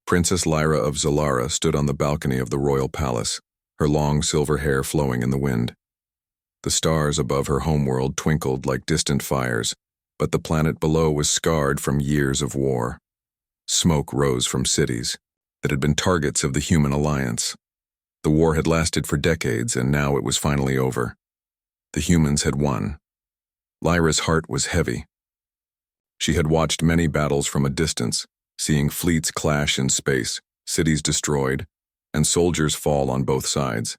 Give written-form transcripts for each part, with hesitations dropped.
Princess Lyra of Zalara stood on the balcony of the royal palace, her long silver hair flowing in the wind. The stars above her homeworld twinkled like distant fires, but the planet below was scarred from years of war. Smoke rose from cities that had been targets of the human alliance. The war had lasted for decades, and now it was finally over. The humans had won. Lyra's heart was heavy. She had watched many battles from a distance, seeing fleets clash in space, cities destroyed, and soldiers fall on both sides.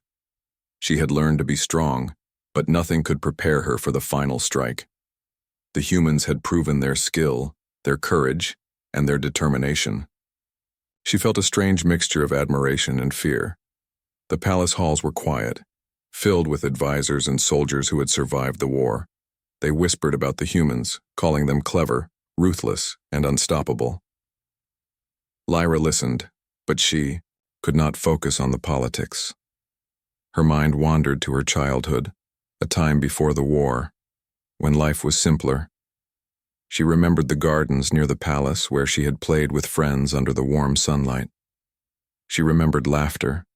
She had learned to be strong, but nothing could prepare her for the final strike. The humans had proven their skill, their courage, and their determination. She felt a strange mixture of admiration and fear. The palace halls were quiet, filled with advisors and soldiers who had survived the war. They whispered about the humans, calling them clever, ruthless, and unstoppable. Lyra listened, but she could not focus on the politics. Her mind wandered to her childhood, a time before the war, when life was simpler. She remembered the gardens near the palace where she had played with friends under the warm sunlight. She remembered laughter,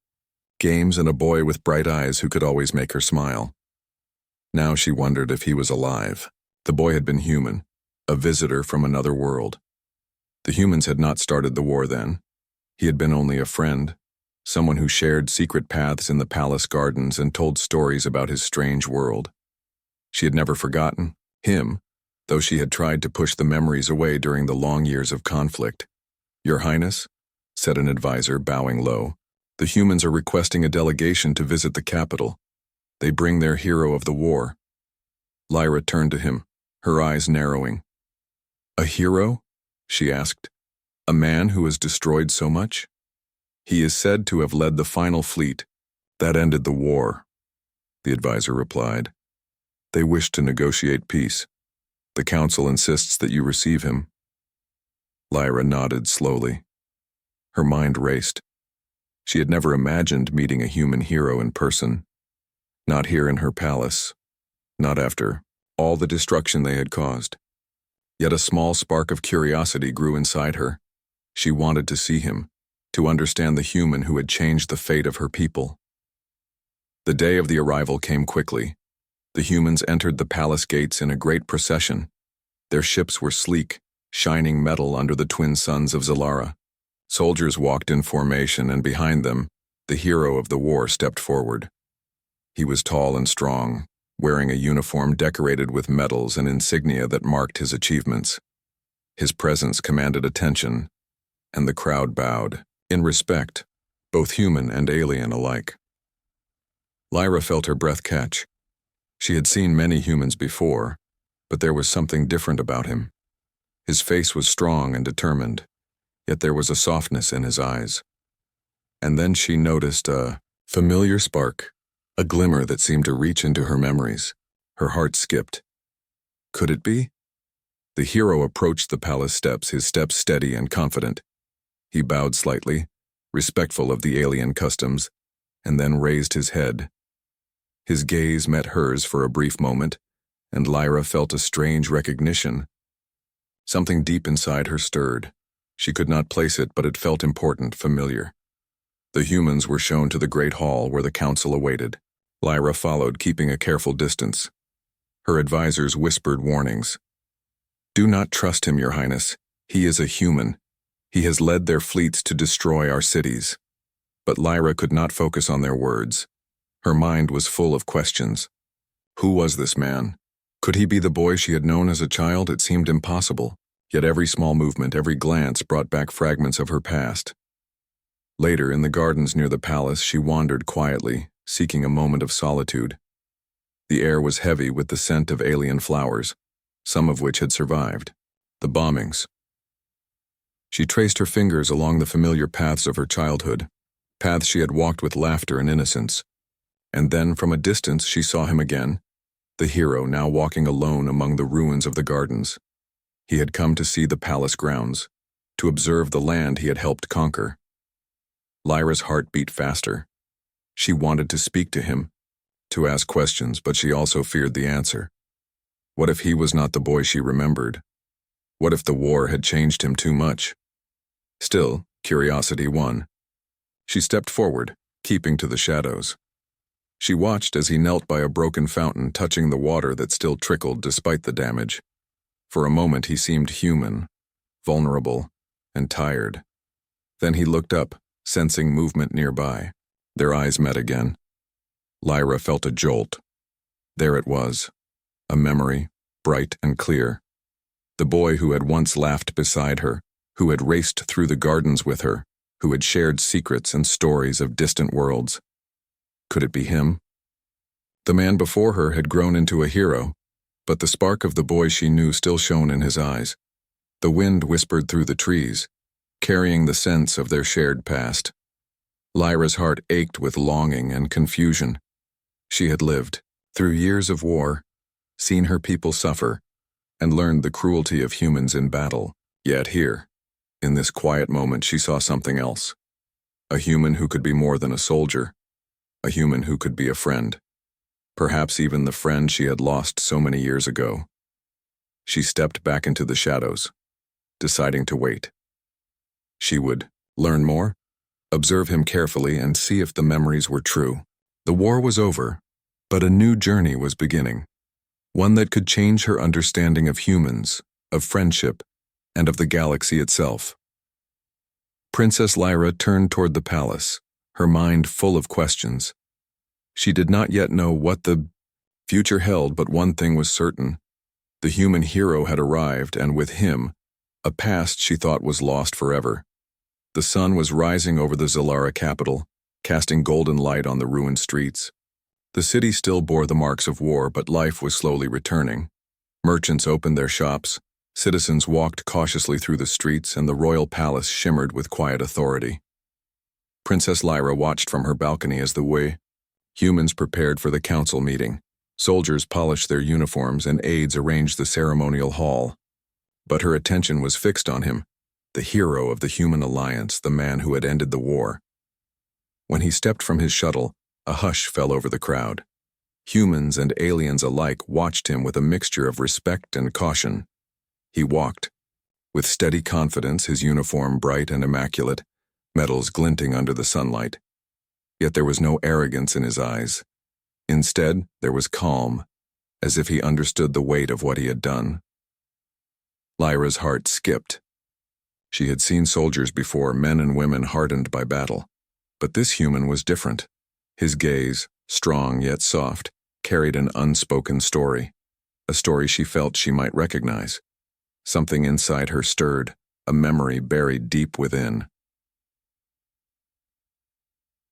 games, and a boy with bright eyes who could always make her smile. Now she wondered if he was alive. The boy had been human, a visitor from another world. The humans had not started the war then. He had been only a friend, someone who shared secret paths in the palace gardens and told stories about his strange world. She had never forgotten him, though she had tried to push the memories away during the long years of conflict. "Your Highness," said an advisor, bowing low, "the humans are requesting a delegation to visit the capital. They bring their hero of the war." Lyra turned to him, her eyes narrowing. "A hero?" she asked. "A man who has destroyed so much?" "He is said to have led the final fleet. That ended the war," the advisor replied. "They wish to negotiate peace. The council insists that you receive him." Lyra nodded slowly. Her mind raced. She had never imagined meeting a human hero in person. Not here in her palace. Not after all the destruction they had caused. Yet a small spark of curiosity grew inside her. She wanted to see him, to understand the human who had changed the fate of her people. The day of the arrival came quickly. The humans entered the palace gates in a great procession. Their ships were sleek, shining metal under the twin suns of Zalara. Soldiers walked in formation, and behind them, the hero of the war stepped forward. He was tall and strong, wearing a uniform decorated with medals and insignia that marked his achievements. His presence commanded attention, and the crowd bowed, in respect, both human and alien alike. Lyra felt her breath catch. She had seen many humans before, but there was something different about him. His face was strong and determined, yet there was a softness in his eyes. And then she noticed a familiar spark, a glimmer that seemed to reach into her memories. Her heart skipped. Could it be? The hero approached the palace steps, his steps steady and confident. He bowed slightly, respectful of the alien customs, and then raised his head. His gaze met hers for a brief moment, and Lyra felt a strange recognition. Something deep inside her stirred. She could not place it, but it felt important, familiar. The humans were shown to the great hall where the council awaited. Lyra followed, keeping a careful distance. Her advisors whispered warnings. "Do not trust him, Your Highness. He is a human. He has led their fleets to destroy our cities." But Lyra could not focus on their words. Her mind was full of questions. Who was this man? Could he be the boy she had known as a child? It seemed impossible. Yet every small movement, every glance brought back fragments of her past. Later, in the gardens near the palace, she wandered quietly, seeking a moment of solitude. The air was heavy with the scent of alien flowers, some of which had survived. The bombings. She traced her fingers along the familiar paths of her childhood, paths she had walked with laughter and innocence. And then, from a distance, she saw him again, the hero now walking alone among the ruins of the gardens. He had come to see the palace grounds, to observe the land he had helped conquer. Lyra's heart beat faster. She wanted to speak to him, to ask questions, but she also feared the answer. What if he was not the boy she remembered? What if the war had changed him too much? Still, Curiosity won. She stepped forward, keeping to the shadows. She watched as he knelt by a broken fountain, touching the water that still trickled despite the damage. For a moment he seemed human, vulnerable, and tired. Then he looked up, sensing movement nearby. Their eyes met again. Lyra felt a jolt. There it was, a memory, bright and clear. The boy who had once laughed beside her, who had raced through the gardens with her, who had shared secrets and stories of distant worlds. Could it be him? The man before her had grown into a hero, but the spark of the boy she knew still shone in his eyes. The wind whispered through the trees, carrying the sense of their shared past. Lyra's heart ached with longing and confusion. She had lived, through years of war, seen her people suffer, and learned the cruelty of humans in battle. Yet here, in this quiet moment, she saw something else. A human who could be more than a soldier. A human who could be a friend. Perhaps even the friend she had lost so many years ago. She stepped back into the shadows, deciding to wait. She would learn more, observe him carefully, and see if the memories were true. The war was over, but a new journey was beginning. One that could change her understanding of humans, of friendship, and of the galaxy itself. Princess Lyra turned toward the palace, her mind full of questions. She did not yet know what the future held, but one thing was certain. The human hero had arrived, and with him, a past she thought was lost forever. The sun was rising over the Zalara capital, casting golden light on the ruined streets. The city still bore the marks of war, but life was slowly returning. Merchants opened their shops, citizens walked cautiously through the streets, and the royal palace shimmered with quiet authority. Princess Lyra watched from her balcony as the humans prepared for the council meeting. Soldiers polished their uniforms and aides arranged the ceremonial hall. But her attention was fixed on him, the hero of the human alliance, the man who had ended the war. When he stepped from his shuttle, a hush fell over the crowd. Humans and aliens alike watched him with a mixture of respect and caution. He walked, with steady confidence, his uniform bright and immaculate, metals glinting under the sunlight. Yet there was no arrogance in his eyes. Instead, there was calm, as if he understood the weight of what he had done. Lyra's heart skipped. She had seen soldiers before, men and women hardened by battle. But this human was different. His gaze, strong yet soft, carried an unspoken story, a story she felt she might recognize. Something inside her stirred, a memory buried deep within.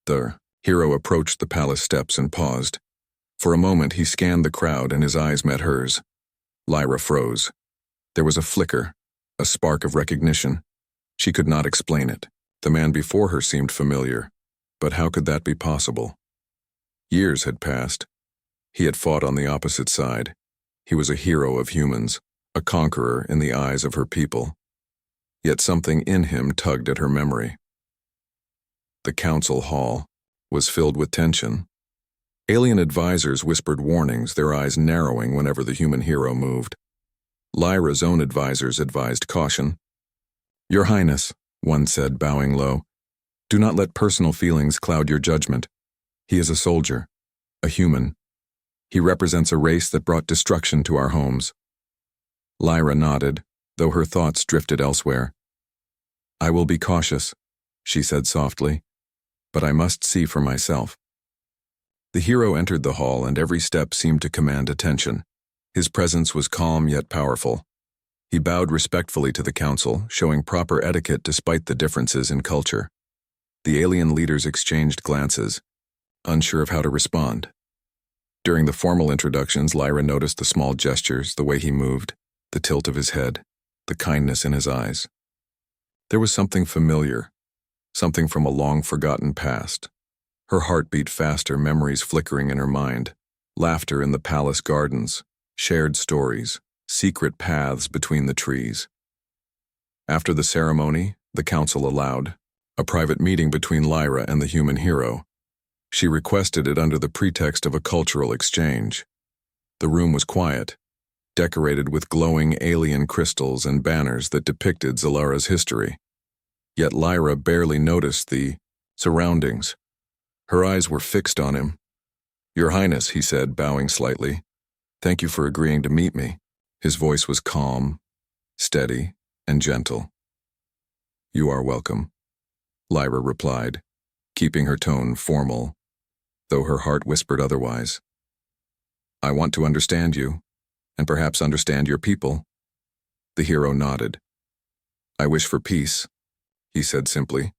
The hero approached the palace steps and paused. For a moment he scanned the crowd and his eyes met hers. Lyra froze. There was a flicker, a spark of recognition. She could not explain it. The man before her seemed familiar, but how could that be possible? Years had passed. He had fought on the opposite side. He was a hero of humans, a conqueror in the eyes of her people. Yet something in him tugged at her memory. The council hall was filled with tension. Alien advisors whispered warnings, their eyes narrowing whenever the human hero moved. Lyra's own advisors advised caution. "Your Highness," one said, bowing low, "do not let personal feelings cloud your judgment. He is a soldier, a human. He represents a race that brought destruction to our homes." Lyra nodded, though her thoughts drifted elsewhere. "I will be cautious," she said softly, "but I must see for myself." The hero entered the hall, and every step seemed to command attention. His presence was calm yet powerful. He bowed respectfully to the council, showing proper etiquette despite the differences in culture. The alien leaders exchanged glances, unsure of how to respond. During the formal introductions, Lyra noticed the small gestures, the way he moved, the tilt of his head, the kindness in his eyes. There was something familiar, something from a long-forgotten past. Her heart beat faster, memories flickering in her mind, laughter in the palace gardens, shared stories, secret paths between the trees. After the ceremony, the council allowed a private meeting between Lyra and the human hero. She requested it under the pretext of a cultural exchange. The room was quiet, decorated with glowing alien crystals and banners that depicted Zalara's history. Yet Lyra barely noticed the surroundings. Her eyes were fixed on him. "Your Highness," he said, bowing slightly. "Thank you for agreeing to meet me." His voice was calm, steady, and gentle. "You are welcome," Lyra replied, keeping her tone formal, though her heart whispered otherwise. "I want to understand you, and perhaps understand your people." The hero nodded. "I wish for peace," he said simply.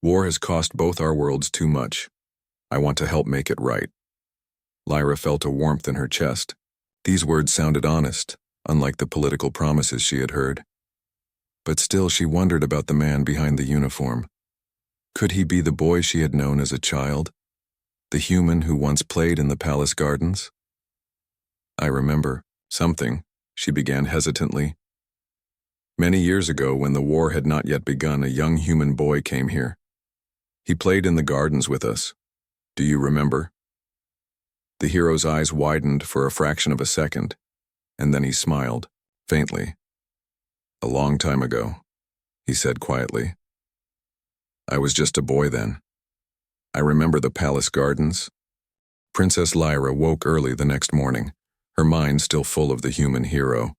"War has cost both our worlds too much. I want to help make it right." Lyra felt a warmth in her chest. These words sounded honest, unlike the political promises she had heard. But still she wondered about the man behind the uniform. Could he be the boy she had known as a child? The human who once played in the palace gardens? "I remember something," she began hesitantly. "Many years ago, when the war had not yet begun, a young human boy came here. He played in the gardens with us. Do you remember?" The hero's eyes widened for a fraction of a second, and then he smiled, faintly. "A long time ago," he said quietly. "I was just a boy then. I remember the palace gardens." Princess Lyra woke early the next morning, her mind still full of the human hero.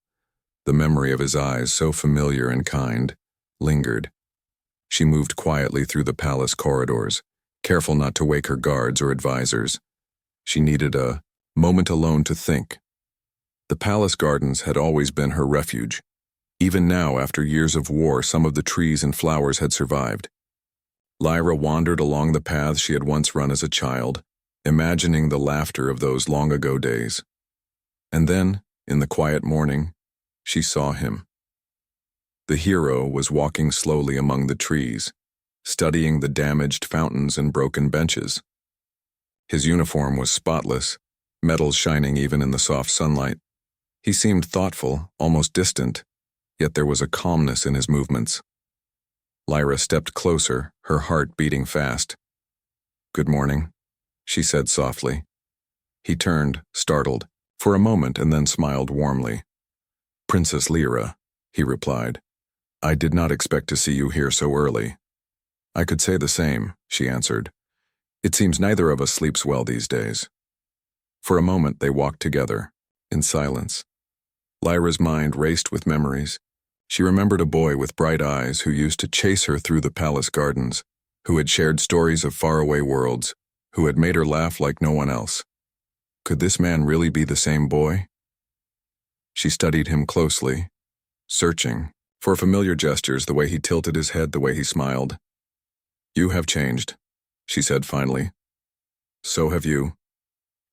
The memory of his eyes, so familiar and kind, lingered. She moved quietly through the palace corridors, careful not to wake her guards or advisors. She needed a moment alone to think. The palace gardens had always been her refuge. Even now, after years of war, some of the trees and flowers had survived. Lyra wandered along the paths she had once run as a child, imagining the laughter of those long-ago days. And then, in the quiet morning, she saw him. The hero was walking slowly among the trees, studying the damaged fountains and broken benches. His uniform was spotless, metals shining even in the soft sunlight. He seemed thoughtful, almost distant, yet there was a calmness in his movements. Lyra stepped closer, her heart beating fast. "Good morning," she said softly. He turned, startled, for a moment and then smiled warmly. "Princess Lyra," he replied. "I did not expect to see you here so early." "I could say the same," she answered. "It seems neither of us sleeps well these days." For a moment they walked together, in silence. Lyra's mind raced with memories. She remembered a boy with bright eyes who used to chase her through the palace gardens, who had shared stories of faraway worlds, who had made her laugh like no one else. Could this man really be the same boy? She studied him closely, searching for familiar gestures, the way he tilted his head, the way he smiled. "You have changed," she said finally. "So have you,"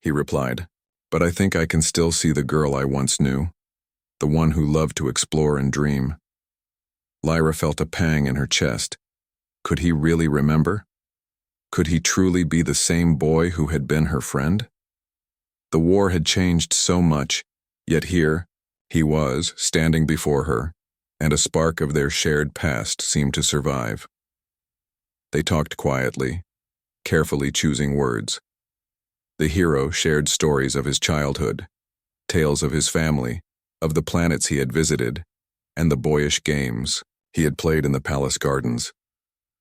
he replied. "But I think I can still see the girl I once knew, the one who loved to explore and dream." Lyra felt a pang in her chest. Could he really remember? Could he truly be the same boy who had been her friend? The war had changed so much, yet here he was, standing before her, and a spark of their shared past seemed to survive. They talked quietly, carefully choosing words. The hero shared stories of his childhood, tales of his family, of the planets he had visited, and the boyish games he had played in the palace gardens.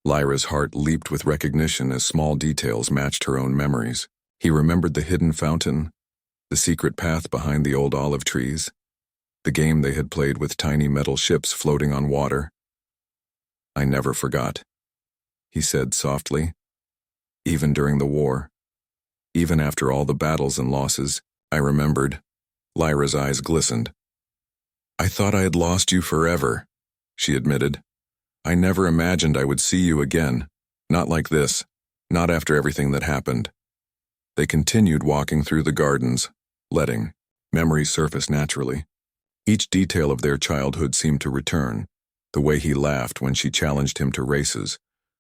Lyra's heart leaped with recognition as small details matched her own memories. He remembered the hidden fountain, the secret path behind the old olive trees, the game they had played with tiny metal ships floating on water. "I never forgot," he said softly. "Even during the war, even after all the battles and losses, I remembered." Lyra's eyes glistened. "I thought I had lost you forever," she admitted. "I never imagined I would see you again. Not like this, not after everything that happened." They continued walking through the gardens, letting memories surface naturally. Each detail of their childhood seemed to return, the way he laughed when she challenged him to races,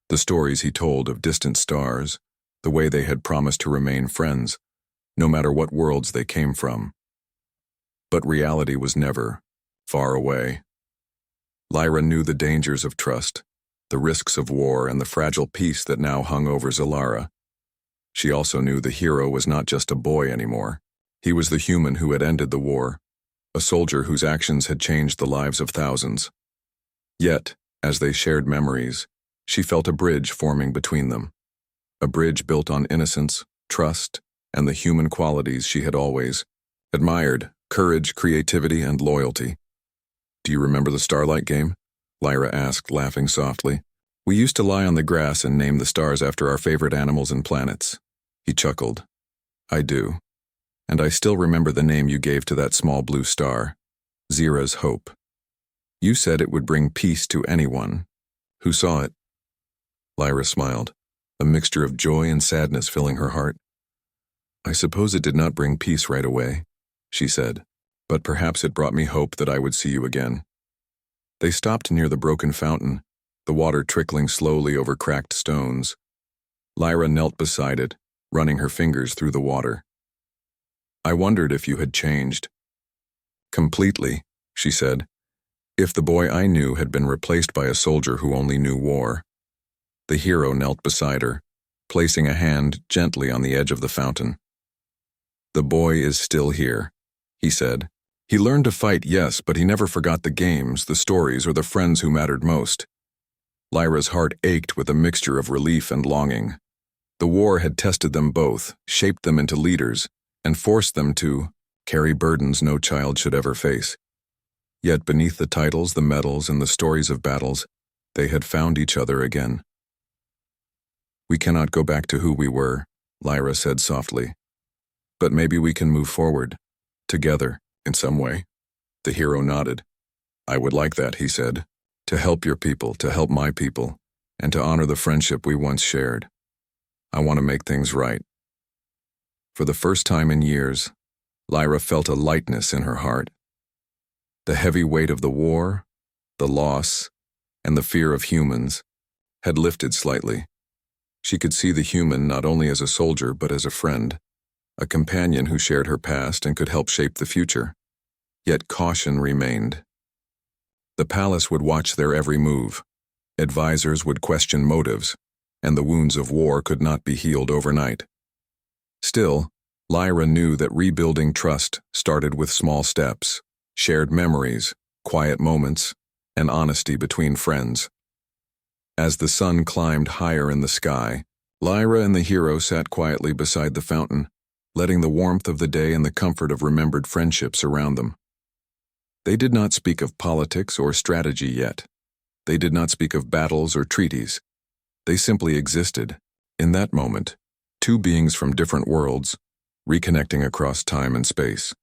the stories he told of distant stars, the way they had promised to remain friends, no matter what worlds they came from. But reality was never far away. Lyra knew the dangers of trust, the risks of war, and the fragile peace that now hung over Zalara. She also knew the hero was not just a boy anymore. He was the human who had ended the war, a soldier whose actions had changed the lives of thousands. Yet, as they shared memories, she felt a bridge forming between them. A bridge built on innocence, trust, and the human qualities she had always admired: courage, creativity, and loyalty. "Do you remember the Starlight game?" Lyra asked, laughing softly. "We used to lie on the grass and name the stars after our favorite animals and planets." He chuckled. "I do. And I still remember the name you gave to that small blue star, Zira's Hope. You said it would bring peace to anyone who saw it." Lyra smiled, a mixture of joy and sadness filling her heart. "I suppose it did not bring peace right away," she said, "but perhaps it brought me hope that I would see you again." They stopped near the broken fountain, the water trickling slowly over cracked stones. Lyra knelt beside it, running her fingers through the water. "I wondered if you had changed." "Completely," she said. "If the boy I knew had been replaced by a soldier who only knew war." The hero knelt beside her, placing a hand gently on the edge of the fountain. "The boy is still here," he said. "He learned to fight, yes, but he never forgot the games, the stories, or the friends who mattered most." Lyra's heart ached with a mixture of relief and longing. The war had tested them both, shaped them into leaders, and forced them to carry burdens no child should ever face. Yet beneath the titles, the medals, and the stories of battles, they had found each other again. "We cannot go back to who we were," Lyra said softly. "But maybe we can move forward, together, in some way." The hero nodded. "I would like that," he said. "To help your people, to help my people, and to honor the friendship we once shared. I want to make things right." For the first time in years, Lyra felt a lightness in her heart. The heavy weight of the war, the loss, and the fear of humans had lifted slightly. She could see the human not only as a soldier but as a friend, a companion who shared her past and could help shape the future. Yet caution remained. The palace would watch their every move. Advisors would question motives, and the wounds of war could not be healed overnight. Still, Lyra knew that rebuilding trust started with small steps, shared memories, quiet moments, and honesty between friends. As the sun climbed higher in the sky, Lyra and the hero sat quietly beside the fountain, letting the warmth of the day and the comfort of remembered friendships surround them. They did not speak of politics or strategy yet. They did not speak of battles or treaties. They simply existed, in that moment, two beings from different worlds, reconnecting across time and space.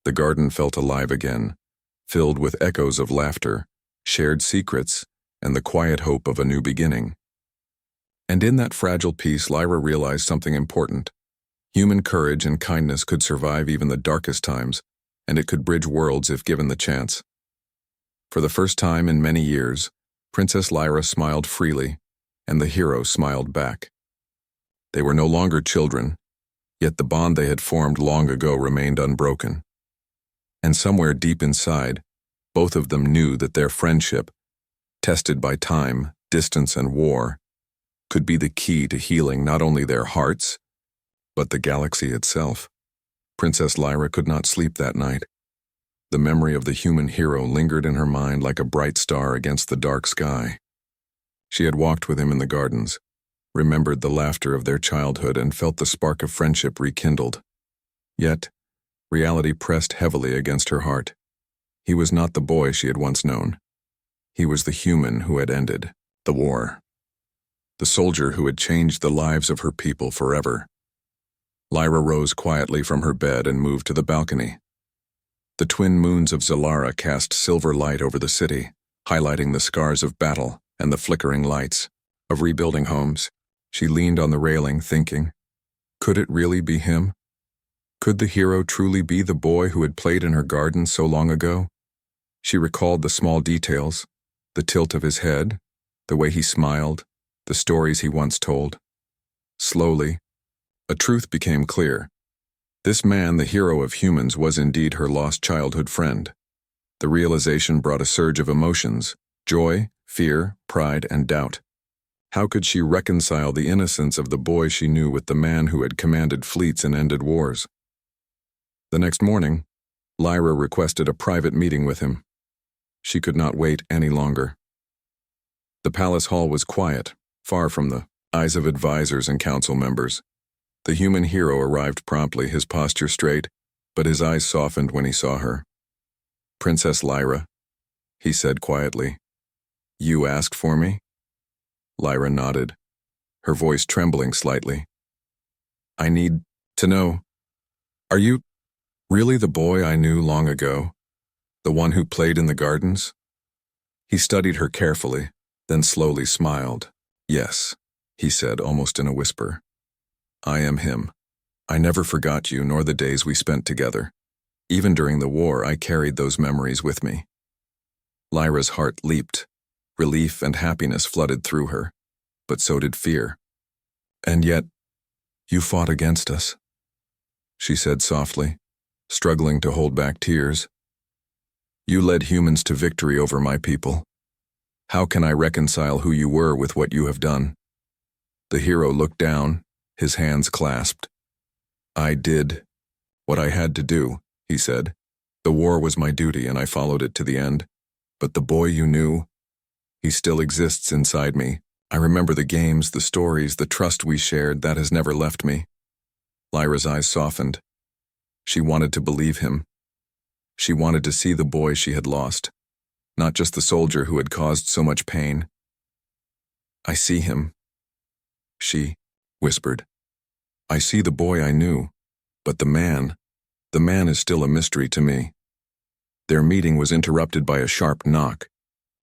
The garden felt alive again, filled with echoes of laughter, shared secrets, and the quiet hope of a new beginning. And in that fragile peace, Lyra realized something important. Human courage and kindness could survive even the darkest times, and it could bridge worlds if given the chance. For the first time in many years, Princess Lyra smiled freely, and the hero smiled back. They were no longer children, yet the bond they had formed long ago remained unbroken. And somewhere deep inside, both of them knew that their friendship, tested by time, distance, and war, could be the key to healing not only their hearts, but the galaxy itself. Princess Lyra could not sleep that night. The memory of the human hero lingered in her mind like a bright star against the dark sky. She had walked with him in the gardens, remembered the laughter of their childhood, and felt the spark of friendship rekindled. Yet, reality pressed heavily against her heart. He was not the boy she had once known. He was the human who had ended the war. The soldier who had changed the lives of her people forever. Lyra rose quietly from her bed and moved to the balcony. The twin moons of Zalara cast silver light over the city, highlighting the scars of battle and the flickering lights of rebuilding homes. She leaned on the railing, thinking, could it really be him? Could the hero truly be the boy who had played in her garden so long ago? She recalled the small details, the tilt of his head, the way he smiled, the stories he once told. Slowly, a truth became clear. This man, the hero of humans, was indeed her lost childhood friend. The realization brought a surge of emotions: joy, fear, pride, and doubt. How could she reconcile the innocence of the boy she knew with the man who had commanded fleets and ended wars? The next morning, Lyra requested a private meeting with him. She could not wait any longer. The palace hall was quiet, far from the eyes of advisors and council members. The human hero arrived promptly, his posture straight, but his eyes softened when he saw her. "Princess Lyra," he said quietly. "You asked for me?" Lyra nodded, her voice trembling slightly. "I need to know, are you really the boy I knew long ago? The one who played in the gardens?" He studied her carefully, then slowly smiled. "Yes," he said almost in a whisper. "I am him. I never forgot you nor the days we spent together. Even during the war, I carried those memories with me." Lyra's heart leaped. Relief and happiness flooded through her, but so did fear. "And yet, you fought against us," she said softly, struggling to hold back tears. "You led humans to victory over my people. How can I reconcile who you were with what you have done?" The hero looked down, his hands clasped. "I did what I had to do," he said. "The war was my duty and I followed it to the end. But the boy you knew, he still exists inside me. I remember the games, the stories, the trust we shared. That has never left me." Lyra's eyes softened. She wanted to believe him. She wanted to see the boy she had lost, not just the soldier who had caused so much pain. "I see him," she whispered. "I see the boy I knew, but the man is still a mystery to me." Their meeting was interrupted by a sharp knock.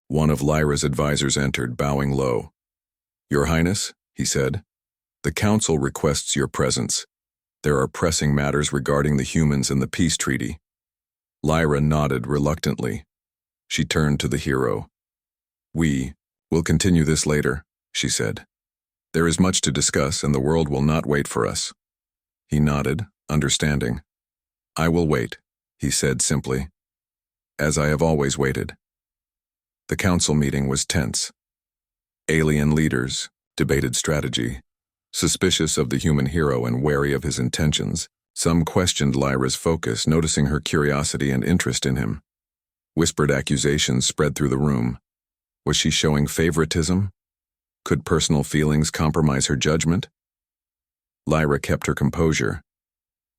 One of Lyra's advisors entered, bowing low. "Your Highness," he said, "the council requests your presence. There are pressing matters regarding the humans and the peace treaty." Lyra nodded reluctantly. She turned to the hero. "We will continue this later," she said. "There is much to discuss and the world will not wait for us." He nodded, understanding. "I will wait," he said simply, "as I have always waited." The council meeting was tense. Alien leaders debated strategy. Suspicious of the human hero and wary of his intentions, some questioned Lyra's focus, noticing her curiosity and interest in him. Whispered accusations spread through the room. Was she showing favoritism? Could personal feelings compromise her judgment? Lyra kept her composure.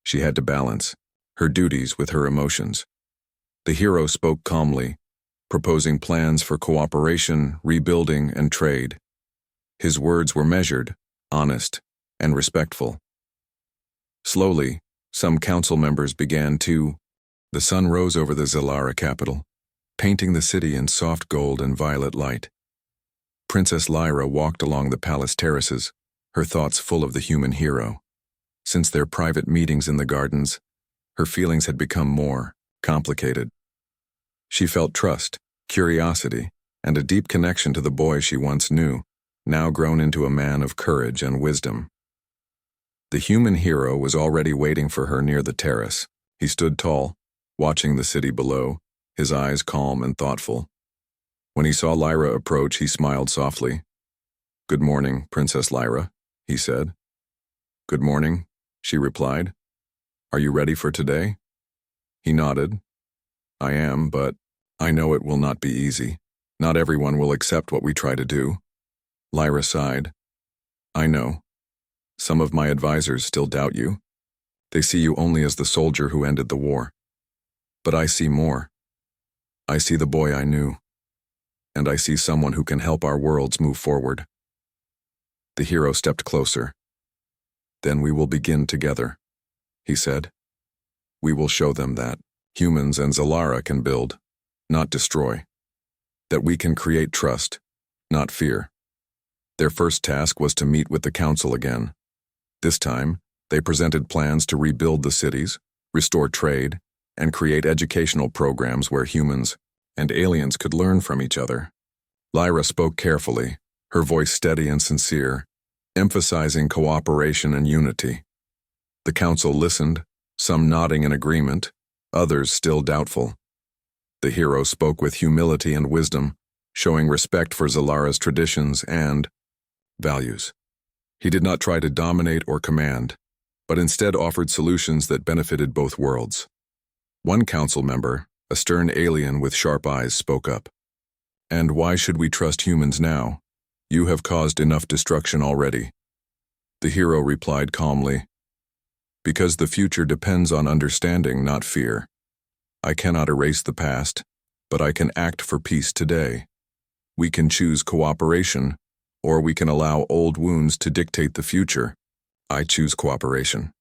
She had to balance her duties with her emotions. The hero spoke calmly, proposing plans for cooperation, rebuilding, and trade. His words were measured, honest, and respectful. Slowly, some council members began to. The sun rose over the Zalara capital, painting the city in soft gold and violet light. Princess Lyra walked along the palace terraces, her thoughts full of the human hero. Since their private meetings in the gardens, her feelings had become more complicated. She felt trust, curiosity, and a deep connection to the boy she once knew, now grown into a man of courage and wisdom. The human hero was already waiting for her near the terrace. He stood tall, watching the city below, his eyes calm and thoughtful. When he saw Lyra approach, he smiled softly. "Good morning, Princess Lyra," he said. "Good morning," she replied. "Are you ready for today?" He nodded. "I am, but I know it will not be easy. Not everyone will accept what we try to do." Lyra sighed. "I know. Some of my advisors still doubt you. They see you only as the soldier who ended the war. But I see more. I see the boy I knew. And I see someone who can help our worlds move forward." The hero stepped closer. "Then we will begin together," he said. "We will show them that humans and Zalara can build, not destroy. That we can create trust, not fear." Their first task was to meet with the council again. This time, they presented plans to rebuild the cities, restore trade, and create educational programs where humans and aliens could learn from each other. Lyra spoke carefully, her voice steady and sincere, emphasizing cooperation and unity. The council listened, some nodding in agreement, others still doubtful. The hero spoke with humility and wisdom, showing respect for Zalara's traditions and values. He did not try to dominate or command, but instead offered solutions that benefited both worlds. One council member, a stern alien with sharp eyes, spoke up. And why should we trust humans now? You have caused enough destruction already. The hero replied calmly, because the future depends on understanding, not fear. I cannot erase the past, but I can act for peace today. We can choose cooperation, or we can allow old wounds to dictate the future. I choose cooperation.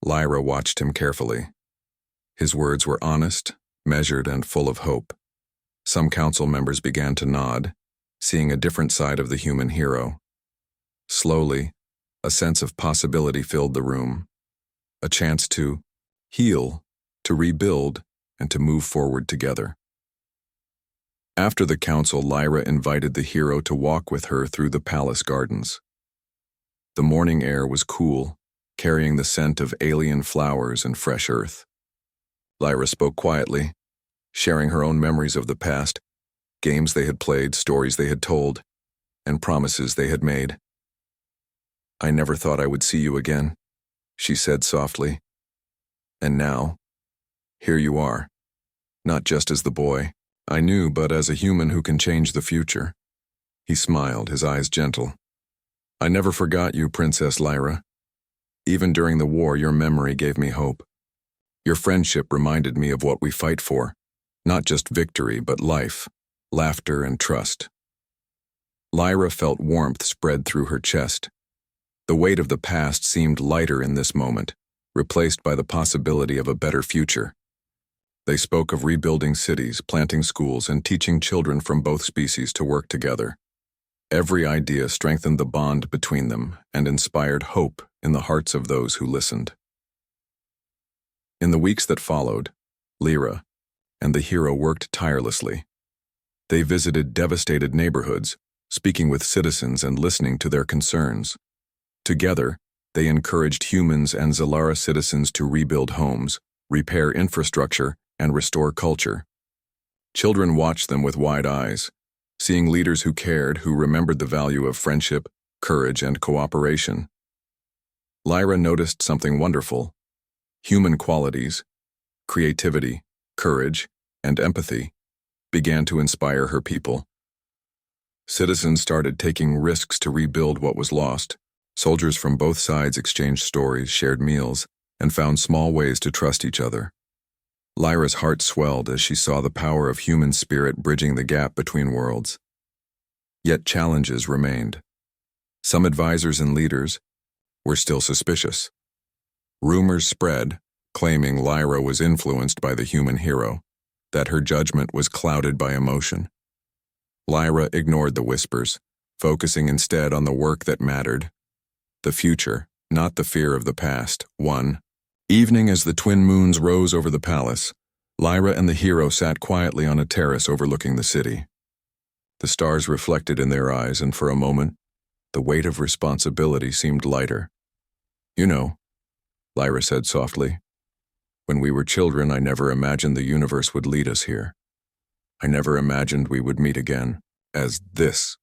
Lyra watched him carefully. His words were honest, measured, and full of hope. Some council members began to nod, seeing a different side of the human hero. Slowly, a sense of possibility filled the room. A chance to heal, to rebuild, and to move forward together. After the council, Lyra invited the hero to walk with her through the palace gardens. The morning air was cool, carrying the scent of alien flowers and fresh earth. Lyra spoke quietly, sharing her own memories of the past, games they had played, stories they had told, and promises they had made. I never thought I would see you again, she said softly. And now, here you are, not just as the boy I knew, but as a human who can change the future. He smiled, his eyes gentle. I never forgot you, Princess Lyra. Even during the war, your memory gave me hope. Your friendship reminded me of what we fight for, not just victory, but life, laughter, and trust. Lyra felt warmth spread through her chest. The weight of the past seemed lighter in this moment, replaced by the possibility of a better future. They spoke of rebuilding cities, planting schools, and teaching children from both species to work together. Every idea strengthened the bond between them and inspired hope in the hearts of those who listened. In the weeks that followed, Lyra and the hero worked tirelessly. They visited devastated neighborhoods, speaking with citizens and listening to their concerns. Together, they encouraged humans and Zalara citizens to rebuild homes, repair infrastructure, and restore culture. Children watched them with wide eyes, seeing leaders who cared, who remembered the value of friendship, courage, and cooperation. Lyra noticed something wonderful. Human qualities, creativity, courage, and empathy began to inspire her people. Citizens started taking risks to rebuild what was lost. Soldiers from both sides exchanged stories, shared meals, and found small ways to trust each other. Lyra's heart swelled as she saw the power of human spirit bridging the gap between worlds. Yet challenges remained. Some advisors and leaders were still suspicious. Rumors spread, claiming Lyra was influenced by the human hero, that her judgment was clouded by emotion. Lyra ignored the whispers, focusing instead on the work that mattered. The future, not the fear of the past, won. Evening, as the twin moons rose over the palace, Lyra and the hero sat quietly on a terrace overlooking the city. The stars reflected in their eyes, and for a moment, the weight of responsibility seemed lighter. You know, Lyra said softly, when we were children, I never imagined the universe would lead us here. I never imagined we would meet again, as this.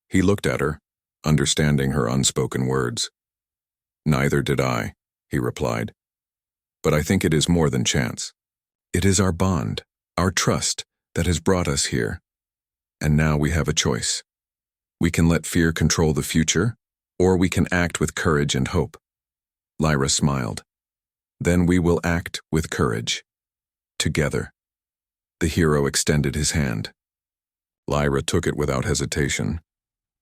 He looked at her, understanding her unspoken words. Neither did I, he replied. But I think it is more than chance. It is our bond, our trust, that has brought us here. And now we have a choice. We can let fear control the future, or we can act with courage and hope. Lyra smiled. Then we will act with courage. Together. The hero extended his hand. Lyra took it without hesitation.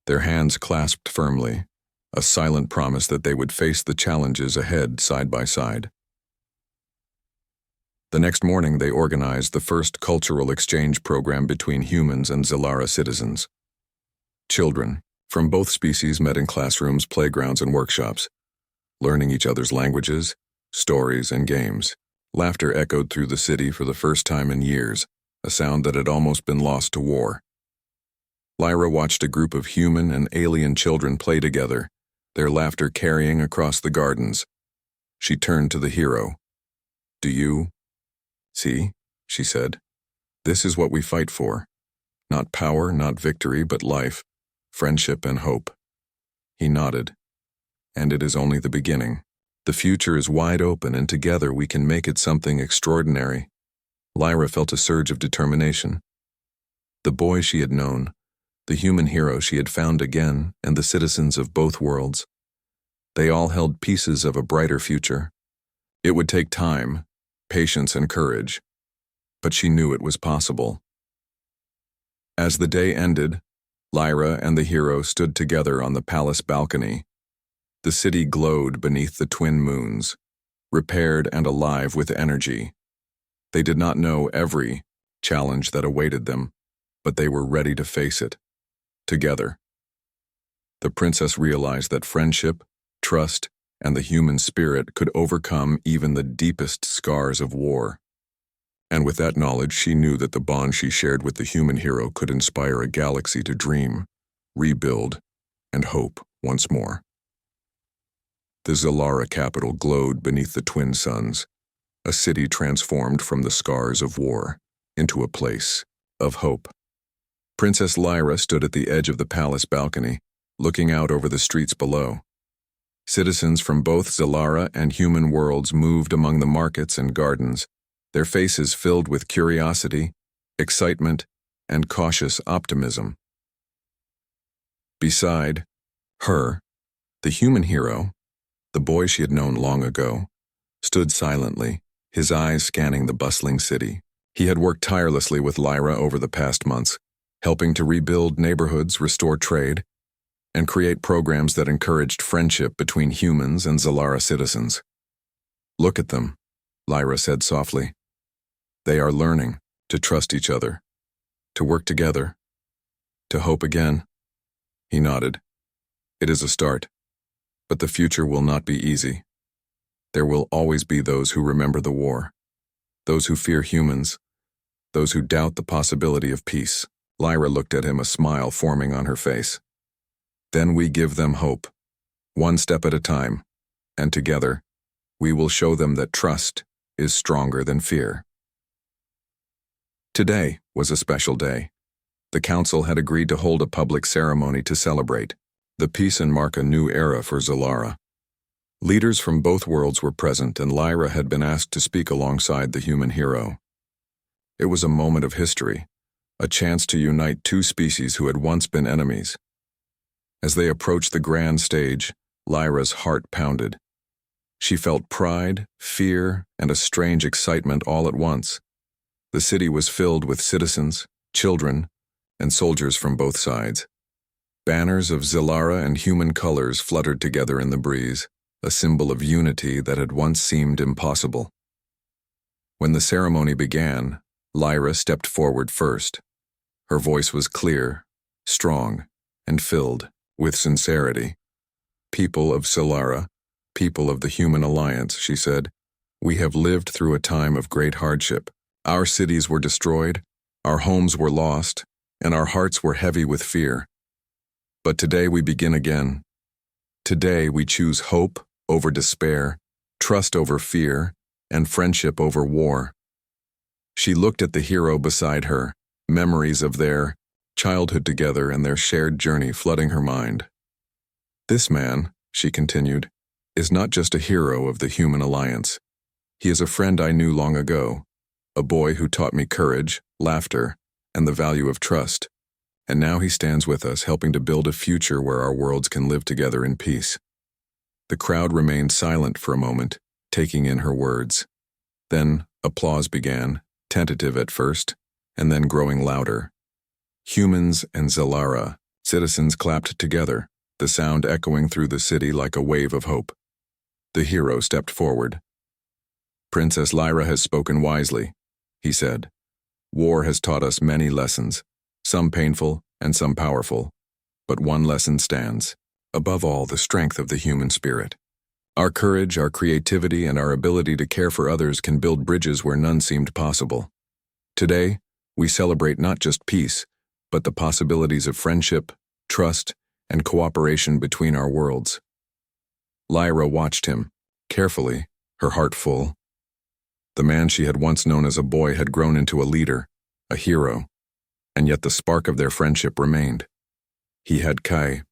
Their hands clasped firmly, a silent promise that they would face the challenges ahead side by side. The next morning, they organized the first cultural exchange program between humans and Zalara citizens. Children from both species met in classrooms, playgrounds, and workshops, learning each other's languages, stories, and games. Laughter echoed through the city for the first time in years, a sound that had almost been lost to war. Lyra watched a group of human and alien children play together, their laughter carrying across the gardens. She turned to the hero. Do you see? She said. This is what we fight for. Not power, not victory, but life, friendship, and hope. He nodded. And it is only the beginning. The future is wide open, and together we can make it something extraordinary. Lyra felt a surge of determination. The boy she had known, the human hero she had found again, and the citizens of both worlds. They all held pieces of a brighter future. It would take time, patience, and courage, but she knew it was possible. As the day ended, Lyra and the hero stood together on the palace balcony. The city glowed beneath the twin moons, repaired and alive with energy. They did not know every challenge that awaited them, but they were ready to face it, together. The princess realized that friendship, trust, and the human spirit could overcome even the deepest scars of war. And with that knowledge, she knew that the bond she shared with the human hero could inspire a galaxy to dream, rebuild, and hope once more. The Zalara capital glowed beneath the twin suns, a city transformed from the scars of war into a place of hope. Princess Lyra stood at the edge of the palace balcony, looking out over the streets below. Citizens from both Zalara and human worlds moved among the markets and gardens, their faces filled with curiosity, excitement, and cautious optimism. Beside her, the human hero, the boy she had known long ago, stood silently, his eyes scanning the bustling city. He had worked tirelessly with Lyra over the past months, helping to rebuild neighborhoods, restore trade, and create programs that encouraged friendship between humans and Zalara citizens. "Look at them," Lyra said softly. "They are learning to trust each other, to work together, to hope again." He nodded. "It is a start, but the future will not be easy. There will always be those who remember the war, those who fear humans, those who doubt the possibility of peace." Lyra looked at him, a smile forming on her face. "Then we give them hope, one step at a time, and together, we will show them that trust is stronger than fear." Today was a special day. The council had agreed to hold a public ceremony to celebrate the peace and mark a new era for Zalara. Leaders from both worlds were present, and Lyra had been asked to speak alongside the human hero. It was a moment of history, a chance to unite two species who had once been enemies. As they approached the grand stage, Lyra's heart pounded. She felt pride, fear, and a strange excitement all at once. The city was filled with citizens, children, and soldiers from both sides. Banners of Zalara and human colors fluttered together in the breeze, a symbol of unity that had once seemed impossible. When the ceremony began, Lyra stepped forward first. Her voice was clear, strong, and filled with sincerity. "People of Zalara, people of the Human Alliance," she said, "we have lived through a time of great hardship. Our cities were destroyed, our homes were lost, and our hearts were heavy with fear. But today we begin again. Today we choose hope over despair, trust over fear, and friendship over war." She looked at the hero beside her, memories of their childhood together and their shared journey flooding her mind. "This man," she continued, "is not just a hero of the Human Alliance. He is a friend I knew long ago, a boy who taught me courage, laughter, and the value of trust. And now he stands with us, helping to build a future where our worlds can live together in peace." The crowd remained silent for a moment, taking in her words. Then applause began, tentative at first, and then growing louder. Humans and Zalara, citizens clapped together, the sound echoing through the city like a wave of hope. The hero stepped forward. "Princess Lyra has spoken wisely," he said. "War has taught us many lessons, some painful and some powerful, but one lesson stands. Above all, the strength of the human spirit. Our courage, our creativity, and our ability to care for others can build bridges where none seemed possible. Today, we celebrate not just peace, but the possibilities of friendship, trust, and cooperation between our worlds." Lyra watched him, carefully, her heart full. The man she had once known as a boy had grown into a leader, a hero, and yet the spark of their friendship remained. He had Kai,